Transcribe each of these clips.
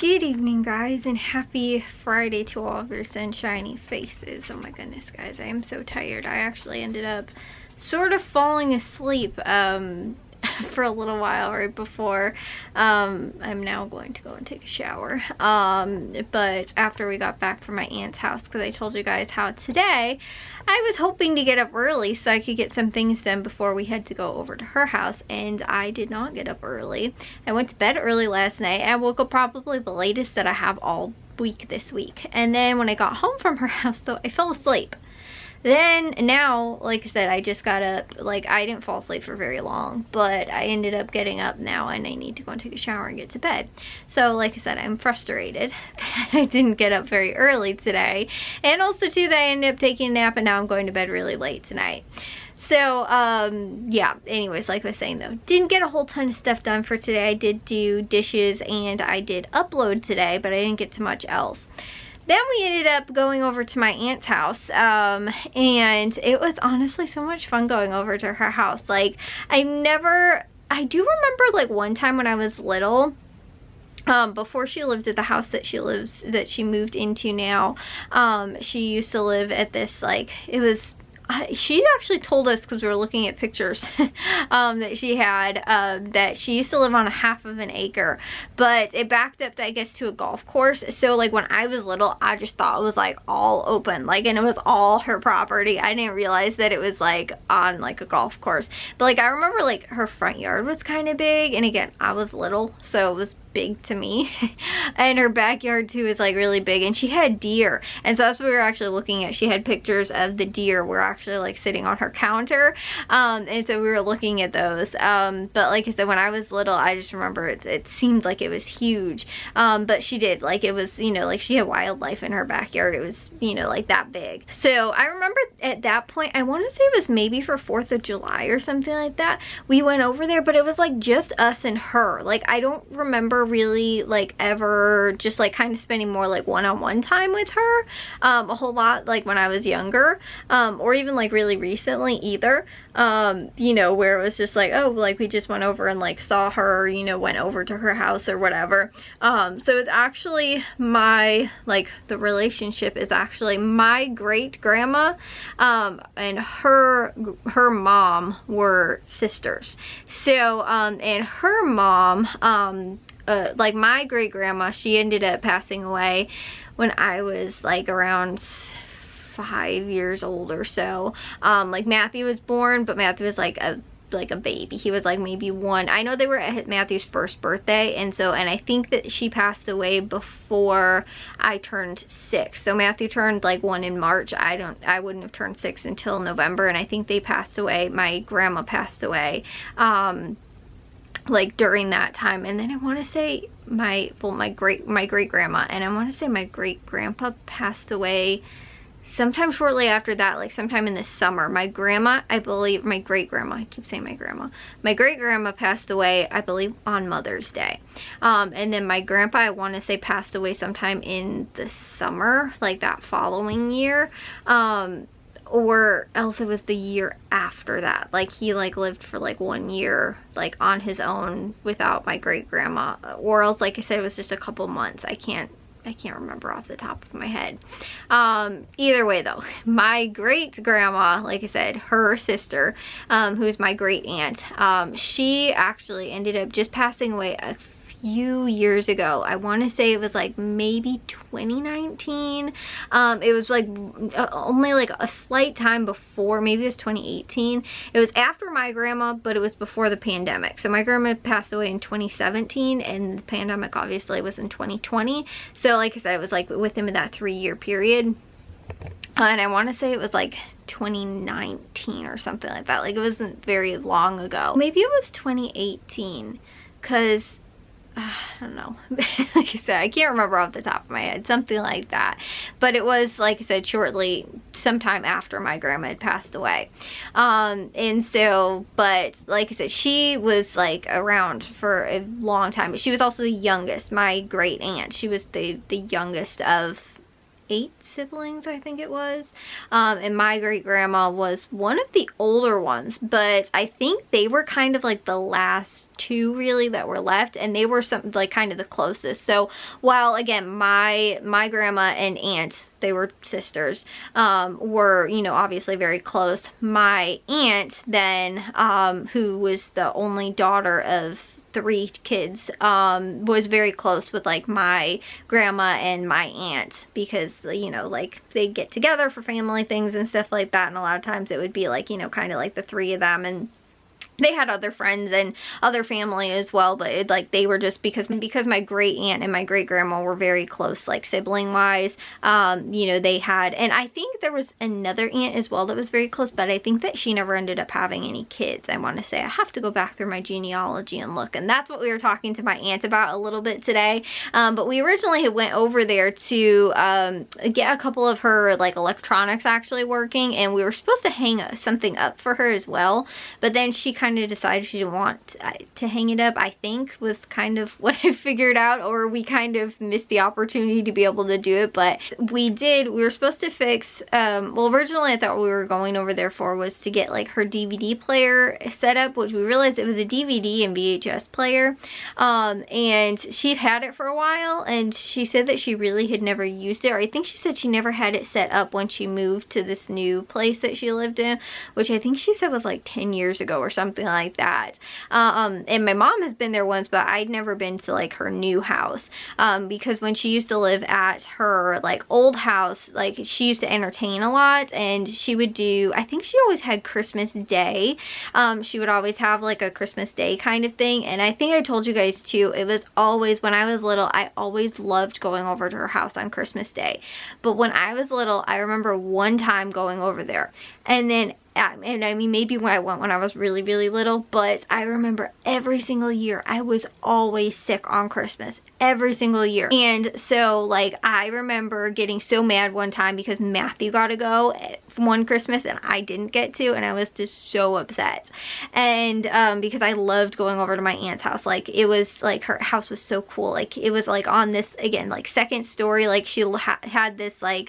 Good evening, guys, and happy Friday to all of your sunshiny faces. Oh my goodness, guys, I am so tired. I actually ended up sort of falling asleep for a little while right before I'm now going to go and take a shower. But after we got back from my aunt's house, because I told you guys how today I was hoping to get up early so I could get some things done before we had to go over to her house, and I did not get up early. I went to bed early last night. I woke up probably the latest that I have all week this week, and then when I got home from her house, though, I fell asleep. Then now, like I said, I just got up. Like, I didn't fall asleep for very long, but I ended up getting up now and I need to go and take a shower and get to bed. So like I said, I'm frustrated that I didn't get up very early today, and also too that I ended up taking a nap and now I'm going to bed really late tonight. So yeah, anyways, like I was saying though, didn't get a whole ton of stuff done for today. I did do dishes and I did upload today, but I didn't get to much else. Then we ended up going over to my aunt's house, and it was honestly so much fun going over to her house. Like, I do remember like one time when I was little, before she lived at the house that she moved into now, she used to live at this, like, she actually told us, because we were looking at pictures that she had, that she used to live on a half of an acre, but it backed up, I guess, to a golf course. So like when I was little, I just thought it was like all open, like, and it was all her property. I didn't realize that it was like on like a golf course. But like I remember like her front yard was kind of big, and again, I was little, so it was big to me. And her backyard too is like really big, and she had deer, and so that's what we were actually looking at. She had pictures of the deer were actually like sitting on her counter, and so we were looking at those. But like I said, when I was little, I just remember it seemed like it was huge, but she did, like, it was, you know, like she had wildlife in her backyard. It was, you know, like that big. So I remember at that point, I want to say it was maybe for 4th of July or something like that, we went over there, but it was like just us and her. Like, I don't remember really like ever just like kind of spending more like one-on-one time with her a whole lot, like when I was younger, or even like really recently either, you know, where it was just like, oh, like we just went over and like saw her, you know, went over to her house or whatever. So it's actually the relationship is actually my great grandma and her mom were sisters. So and her mom, like my great grandma, she ended up passing away when I was like around 5 years old or so. Like Matthew was born, but Matthew was like a baby. He was like maybe 1. I know they were at Matthew's first birthday, and I think that she passed away before I turned 6. So Matthew turned like 1 in March. I wouldn't have turned 6 until November, and I think they passed away. My grandma passed away like during that time. And then I want to say my great grandma, and I want to say my great grandpa passed away sometime shortly after that, like sometime in the summer. My grandma, I believe, my great grandma, I keep saying my great grandma passed away, I believe, on Mother's Day. And then my grandpa, I want to say, passed away sometime in the summer, like that following year. Or else it was the year after that. Like he like lived for like 1 year like on his own without my great grandma, or else, like I said, it was just a couple months. I can't remember off the top of my head. Either way though, my great grandma, like I said, her sister, who's my great aunt, she actually ended up just passing away a few years ago. I want to say it was like maybe 2019. It was like only like a slight time before, maybe it was 2018. It was after my grandma, but it was before the pandemic. So my grandma passed away in 2017, and the pandemic obviously was in 2020. So like I said, it was like within that 3-year period. And I want to say it was like 2019 or something like that. Like, it wasn't very long ago. Maybe it was 2018, because I don't know. Like I said, I can't remember off the top of my head, something like that. But it was, like I said, shortly, sometime after my grandma had passed away. And so, but like I said, she was like around for a long time. But she was also the youngest, my great aunt. She was the youngest of 8 siblings, I think it was. And my great grandma was one of the older ones, but I think they were kind of like the last 2 really that were left, and they were some like kind of the closest. So while again my grandma and aunt, they were sisters, were, you know, obviously very close, my aunt then, who was the only daughter of 3 kids, was very close with like my grandma and my aunt, because, you know, like they get together for family things and stuff like that, and a lot of times it would be like, you know, kind of like the 3 of them, and they had other friends and other family as well, but it, like, they were just, because my great aunt and my great grandma were very close, like sibling wise, you know, they had, and I think there was another aunt as well that was very close, but I think that she never ended up having any kids. I want to say, I have to go back through my genealogy and look, and that's what we were talking to my aunt about a little bit today. But we originally had went over there to get a couple of her like electronics actually working, and we were supposed to hang something up for her as well, but then she kind of decided she didn't want to hang it up, I think was kind of what I figured out, or we kind of missed the opportunity to be able to do it. But we were supposed to fix, well, originally I thought what we were going over there for was to get like her DVD player set up, which we realized it was a DVD and VHS player, and she'd had it for a while, and she said that she really had never used it, or I think she said she never had it set up when she moved to this new place that she lived in, which I think she said was like 10 years ago or something like that. And my mom has been there once, but I'd never been to like her new house, because when she used to live at her like old house, like she used to entertain a lot, and she would do, I think she always had Christmas Day. She would always have like a Christmas Day kind of thing, and I think I told you guys too, it was always, when I was little, I always loved going over to her house on Christmas Day. But when I was little, I remember one time going over there, and then and I mean, maybe when I went when I was really, really little, but I remember every single year I was always sick on Christmas, every single year. And so like I remember getting so mad one time because Matthew got to go one Christmas and I didn't get to, and I was just so upset. And because I loved going over to my aunt's house, like it was like, her house was so cool, like it was like on this, again, like second story, like she had this like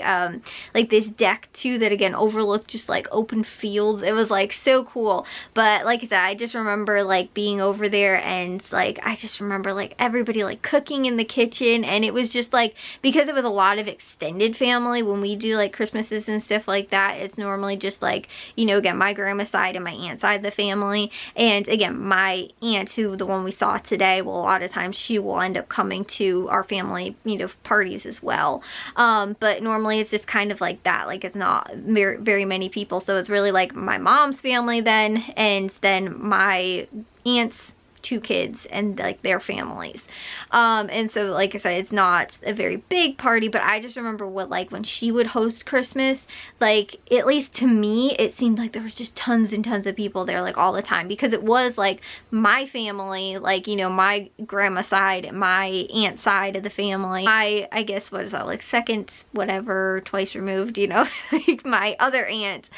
this deck too that again overlooked just like open fields. It was like so cool. But like I said, I just remember like being over there, and like I just remember like everybody like cooking in the kitchen, and it was just like, because it was a lot of extended family, when we do like Christmases and stuff like that, it's normally just like, you know, again, my grandma's side and my aunt's side of the family. And again, my aunt, who the one we saw today, well, a lot of times she will end up coming to our family, you know, parties as well. But normally it's just kind of like that, like it's not very, very many people. So it's really like my mom's family then, and then my aunt's 2 kids and like their families. And so like I said, it's not a very big party, but I just remember what, like when she would host Christmas, like at least to me it seemed like there was just tons and tons of people there like all the time, because it was like my family, like, you know, my grandma side, my aunt side of the family, I guess, what is that, like second whatever, twice removed, you know, like my other aunt,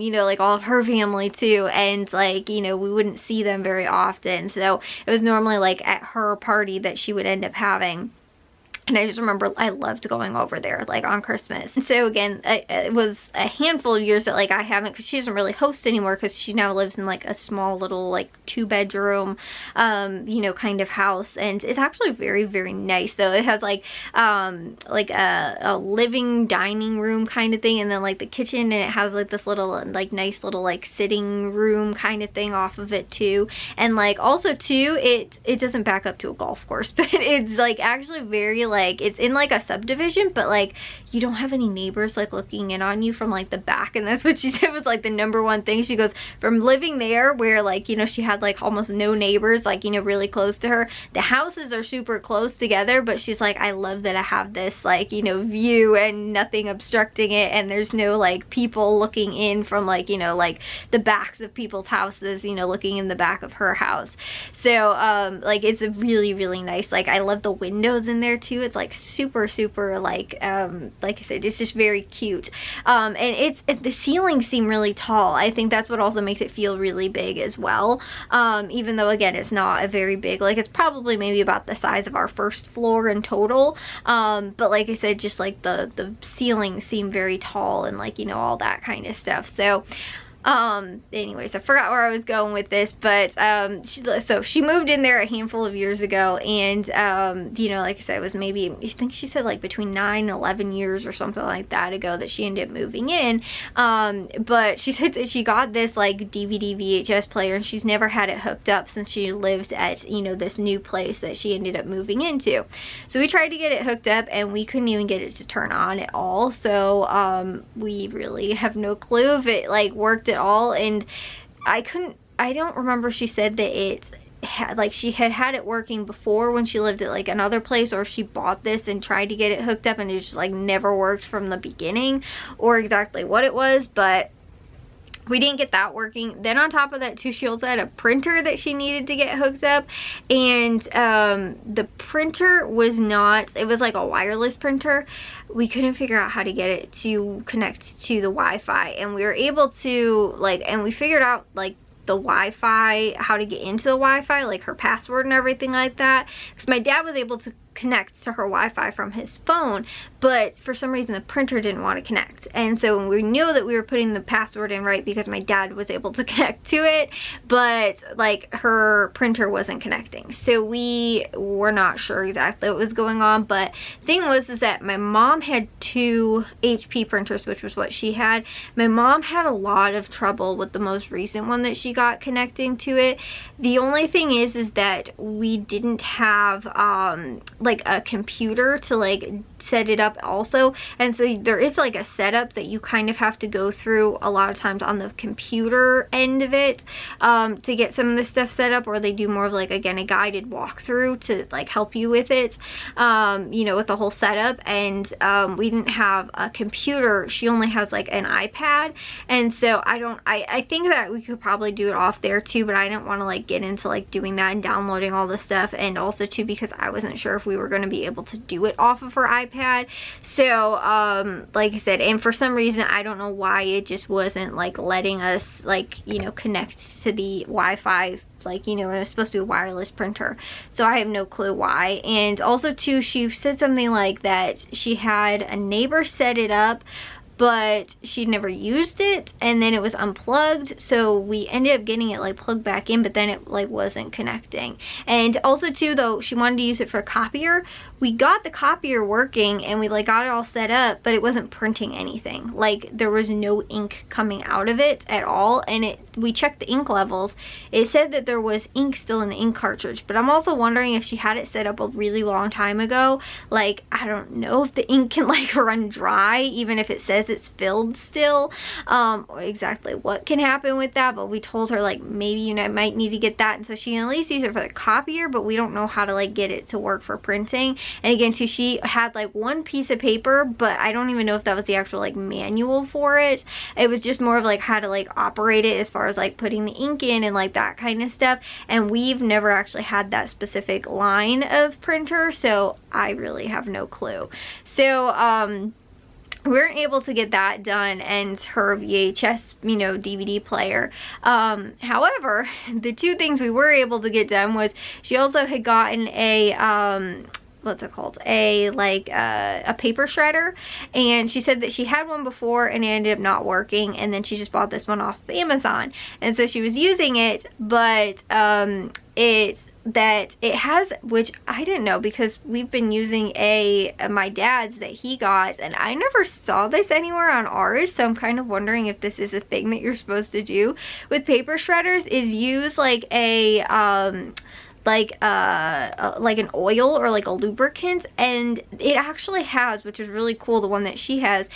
you know, like all of her family too, and like, you know, we wouldn't see them very often. So it was normally like at her party that she would end up having. And I just remember I loved going over there like on Christmas. And so again, it was a handful of years that like I haven't, because she doesn't really host anymore, because she now lives in like a small little like 2-bedroom, you know, kind of house. And it's actually very, very nice though. It has like a living dining room kind of thing, and then like the kitchen, and it has like this little like nice little like sitting room kind of thing off of it too. And like also too, it doesn't back up to a golf course, but it's like actually very like, it's in like a subdivision, but like you don't have any neighbors like looking in on you from like the back. And that's what she said was like the #1 thing. She goes, from living there where like, you know, she had like almost no neighbors, like, you know, really close to her, the houses are super close together, but she's like, I love that I have this like, you know, view and nothing obstructing it, and there's no like people looking in from like, you know, like the backs of people's houses, you know, looking in the back of her house. So like it's a really, really nice, like I love the windows in there too. It's like super like I said, it's just very cute. And the ceilings seem really tall. I think that's what also makes it feel really big as well. Even though again, it's not a very big, like it's probably maybe about the size of our first floor in total. But like I said, just like the ceilings seem very tall and like, you know, all that kind of stuff. So anyways, I forgot where I was going with this, but so she moved in there a handful of years ago, and you know, like I said, it was maybe, I think she said like between 9 and 11 years or something like that ago that she ended up moving in. But she said that she got this like DVD VHS player, and she's never had it hooked up since she lived at, you know, this new place that she ended up moving into. So we tried to get it hooked up and we couldn't even get it to turn on at all. So we really have no clue if it like worked at all. And I don't remember if she said that it's like she had it working before when she lived at like another place, or if she bought this and tried to get it hooked up and it just like never worked from the beginning, or exactly what it was. But we didn't get that working. Then on top of that too, she also had a printer that she needed to get hooked up, and the printer was not, it was like a wireless printer. We couldn't figure out how to get it to connect to the Wi-Fi, and we were able to like, and we figured out like the Wi-Fi, how to get into the Wi-Fi, like her password and everything like that, because my dad was able to connect to her Wi-Fi from his phone, but for some reason the printer didn't want to connect. And so when we knew that we were putting the password in right because my dad was able to connect to it, but like her printer wasn't connecting, so we were not sure exactly what was going on. But the thing was is that my mom had 2 HP printers, which was what she had. My mom had a lot of trouble with the most recent one that she got connecting to it. The only thing is that we didn't have like a computer to like set it up also, and so there is like a setup that you kind of have to go through a lot of times on the computer end of it to get some of this stuff set up, or they do more of like, again, a guided walkthrough to like help you with it, you know, with the whole setup. And we didn't have a computer. She only has like an iPad, and so I think that we could probably do it off there too, but I didn't want to like get into like doing that and downloading all the stuff, and also too because I wasn't sure if we were going to be able to do it off of her iPad. So like I said, and for some reason I don't know why it just wasn't like letting us like, you know, connect to the Wi-Fi, like, you know, it was supposed to be a wireless printer, so I have no clue why. And also too, she said something like that she had a neighbor set it up, but she never used it, and then it was unplugged, so we ended up getting it like plugged back in, but then it like wasn't connecting. And also too, though, she wanted to use it for a copier. We got the copier working and we like got it all set up, but it wasn't printing anything. Like there was no ink coming out of it at all, and we checked the ink levels. It said that there was ink still in the ink cartridge, but I'm also wondering if she had it set up a really long time ago. Like, I don't know if the ink can like run dry even if it says it's filled still, or exactly what can happen with that. But we told her like maybe you know might need to get that, and so she can at least use it for the copier, but we don't know how to like get it to work for printing. And again too, she had like one piece of paper, but I don't even know if that was the actual like manual for it. It was just more of like how to like operate it as far as like putting the ink in and like that kind of stuff, and we've never actually had that specific line of printer, so I really have no clue. So we weren't able to get that done, and her VHS, you know, DVD player. However, the 2 things we were able to get done was she also had gotten a what's it called, a paper shredder, and she said that she had one before and it ended up not working, and then she just bought this one off of Amazon, and so she was using it, but it has, which I didn't know because we've been using my dad's that he got, and I never saw this anywhere on ours, so I'm kind of wondering if this is a thing that you're supposed to do with paper shredders, is use like like an oil or like a lubricant, and it actually has, which is really cool, the one that she has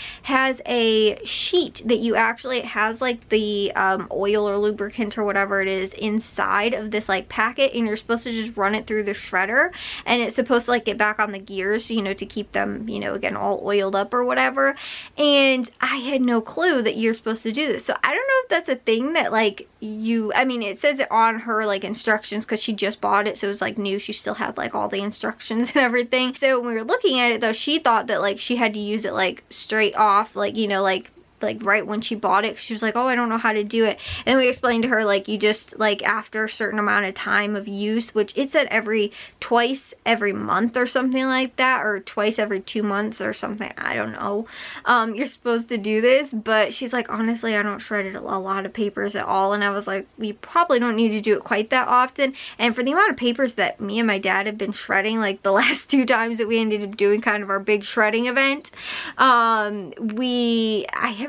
a sheet that you actually, it has like the oil or lubricant or whatever it is inside of this like packet, and you're supposed to just run it through the shredder, and it's supposed to like get back on the gears, you know, to keep them, you know, again all oiled up or whatever. And I had no clue that you're supposed to do this, so I don't know if that's a thing that like I mean, it says it on her like instructions because she just bought bought it, so it was like new. She still had like all the instructions and everything. So when we were looking at it though, she thought that like she had to use it like straight off, like, you know, like right when she bought it. She was like, oh, I don't know how to do it. And we explained to her, like, you just, like, after a certain amount of time of use, which it said twice every month or something like that, or twice every 2 months or something, I don't know, you're supposed to do this. But she's like, honestly, I don't shred a lot of papers at all. And I was like, we probably don't need to do it quite that often. And for the amount of papers that me and my dad have been shredding, like the last 2 times that we ended up doing kind of our big shredding event, I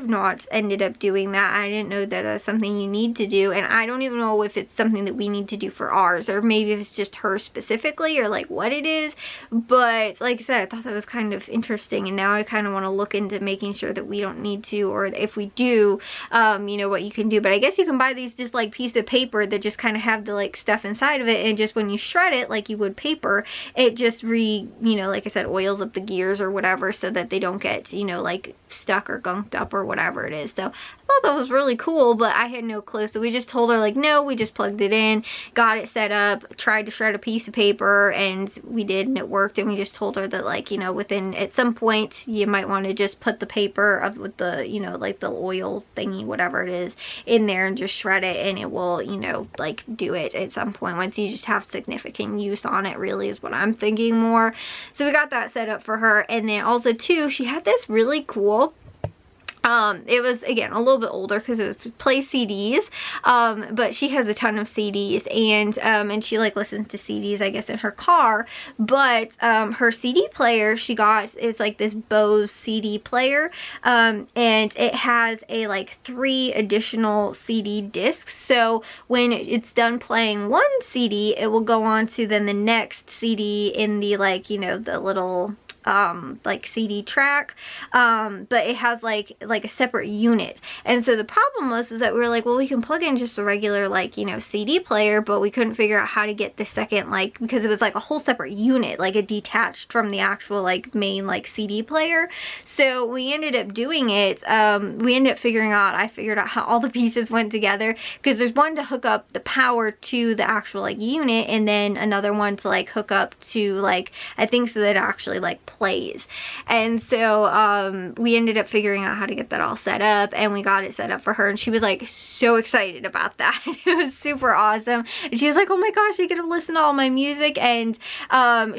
have not ended up doing that. I didn't know that that's something you need to do, and I don't even know if it's something that we need to do for ours, or maybe if it's just her specifically, or like what it is. But like I said, I thought that was kind of interesting, and now I kind of want to look into making sure that we don't need to, or if we do, you know, what you can do. But I guess you can buy these just like piece of paper that just kind of have the like stuff inside of it, and just when you shred it like you would paper, it just you know, like I said, oils up the gears or whatever, so that they don't get, you know, like stuck or gunked up or whatever it is. So I thought that was really cool, but I had no clue. So we just told her like, no, we just plugged it in, got it set up, tried to shred a piece of paper, and we did, and it worked. And we just told her that, like, you know, at some point you might want to just put the paper with the, you know, like the oil thingy, whatever it is, in there and just shred it, and it will, you know, like do it at some point once you just have significant use on it, really is what I'm thinking more. So we got that set up for her. And then also too, she had this really cool, it was again a little bit older because it plays CDs, but she has a ton of CDs, and she like listens to CDs, I guess, in her car. But her CD player she got is like this Bose CD player, and it has a like 3 additional CD discs. So when it's done playing one CD, it will go on to then the next CD in the, like, you know, the little like CD track, but it has like a separate unit. And so the problem was that we were like, well, we can plug in just a regular, like, you know, CD player, but we couldn't figure out how to get the second, like, because it was like a whole separate unit, like it detached from the actual like main like CD player. So we ended up doing it, we ended up figuring out, I figured out how all the pieces went together, because there's one to hook up the power to the actual like unit, and then another one to like hook up to, like, I think so that it actually like plays. And so we ended up figuring out how to get that all set up, and we got it set up for her, and she was like so excited about that. It was super awesome, and she was like, oh my gosh, I get to listen to all my music. And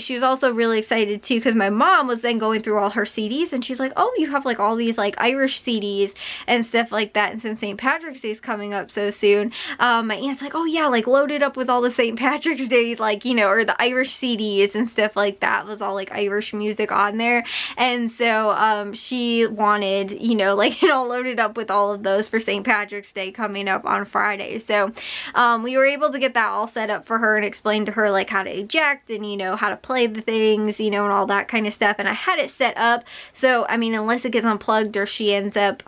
she was also really excited too, because my mom was then going through all her CDs, and she's like, oh, you have like all these like Irish CDs and stuff like that, and since St. Patrick's Day is coming up so soon, my aunt's like, oh yeah, like load it up with all the St. Patrick's Day, like, you know, or the Irish CDs and stuff like that. It was all like Irish music on there. And so she wanted, you know, like it all loaded up with all of those for St. Patrick's Day coming up on Friday. So we were able to get that all set up for her and explain to her like how to eject and, you know, how to play the things, you know, and all that kind of stuff. And I had it set up so, I mean, unless it gets unplugged or she ends up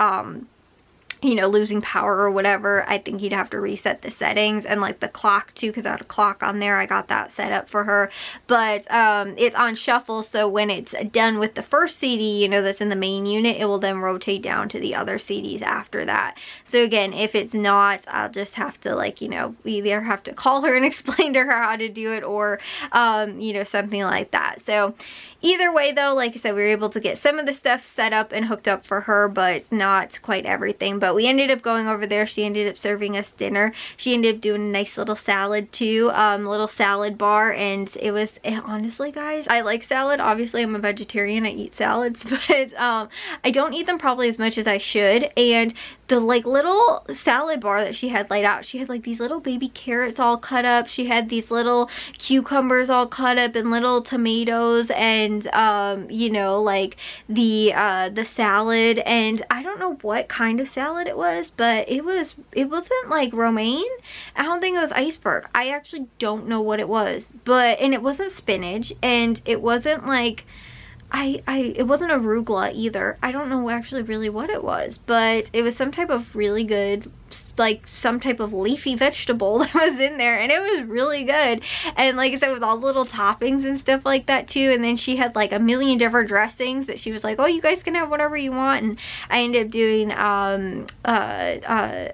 you know, losing power or whatever, I think you'd have to reset the settings, and like the clock too, because I had a clock on there. I got that set up for her. But it's on shuffle, so when it's done with the first CD, you know, that's in the main unit, it will then rotate down to the other CDs after that. So again, if it's not, I'll just have to, like, you know, we either have to call her and explain to her how to do it, or you know, something like that. So either way though, like I said, we were able to get some of the stuff set up and hooked up for her, but not quite everything. But we ended up going over there. She ended up serving us dinner. She ended up doing a nice little salad too, little salad bar, and honestly guys, I like salad. Obviously I'm a vegetarian, I eat salads, but I don't eat them probably as much as I should. And the like little salad bar that she had laid out, she had like these little baby carrots all cut up, she had these little cucumbers all cut up, and little tomatoes, and you know, like the salad, and I don't know what kind of salad it was, but it wasn't like romaine. I don't think it was iceberg. I actually don't know what it was, and it wasn't spinach, and it wasn't like it wasn't arugula either. I don't know actually really what it was, but it was some type of really good, like some type of leafy vegetable that was in there, and it was really good. And like I said, with all the little toppings and stuff like that too. And then she had like a million different dressings that she was like, oh, you guys can have whatever you want. And I ended up doing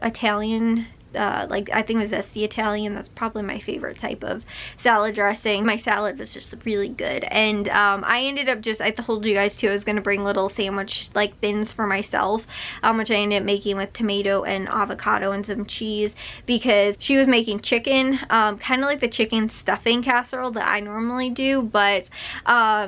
Italian like I think it was zesty Italian. That's probably my favorite type of salad dressing. My salad was just really good. And I ended up just, I told you guys too, I was gonna bring little sandwich like thins for myself, which I ended up making with tomato and avocado and some cheese, because she was making chicken, kind of like the chicken stuffing casserole that I normally do, but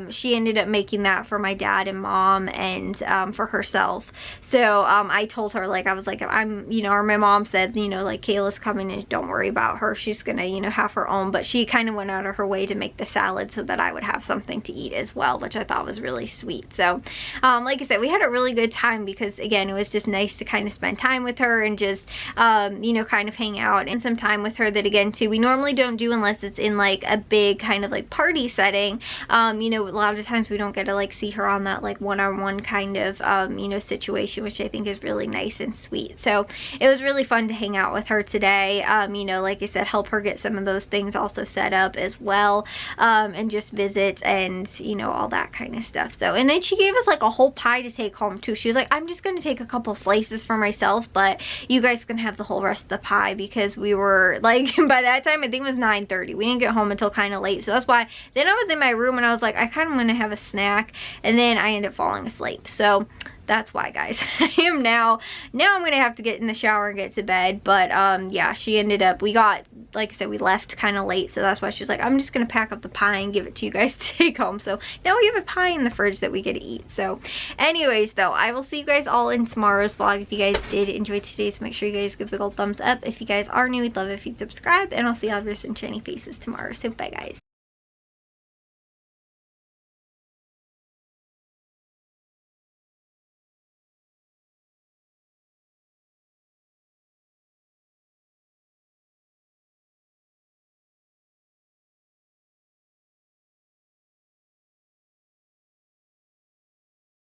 she ended up making that for my dad and mom and for herself. So I told her, like, I was like, I'm, you know, or my mom said, you know, like, Kayla's coming and don't worry about her, she's gonna, you know, have her own. But she kind of went out of her way to make the salad so that I would have something to eat as well, which I thought was really sweet. So like I said, we had a really good time, because again, it was just nice to kind of spend time with her and just you know, kind of hang out and some time with her, that again too, we normally don't do unless it's in like a big kind of like party setting. You know, a lot of times we don't get to like see her on that like one-on-one kind of you know, situation, which I think is really nice and sweet. So it was really fun to hang out with her today. You know, like I said, help her get some of those things also set up as well, and just visit and, you know, all that kind of stuff. So, and then she gave us like a whole pie to take home too. She was like, I'm just gonna take a couple slices for myself, but you guys can have the whole rest of the pie, because we were like, by that time I think it was 9:30, we didn't get home until kind of late. So that's why then I was in my room and I was like, I kind of want to have a snack, and then I ended up falling asleep. So that's why, guys. I am now I'm gonna have to get in the shower and get to bed. But yeah, she ended up, we got, like I said, we left kind of late, so that's why she was like, I'm just gonna pack up the pie and give it to you guys to take home. So now we have a pie in the fridge that we get to eat. So anyways, though, I will see you guys all in tomorrow's vlog. If you guys did enjoy today's, make sure you guys give a big old thumbs up. If you guys are new, we'd love it if you'd subscribe, and I'll see y'all with some shiny faces tomorrow. So bye, guys.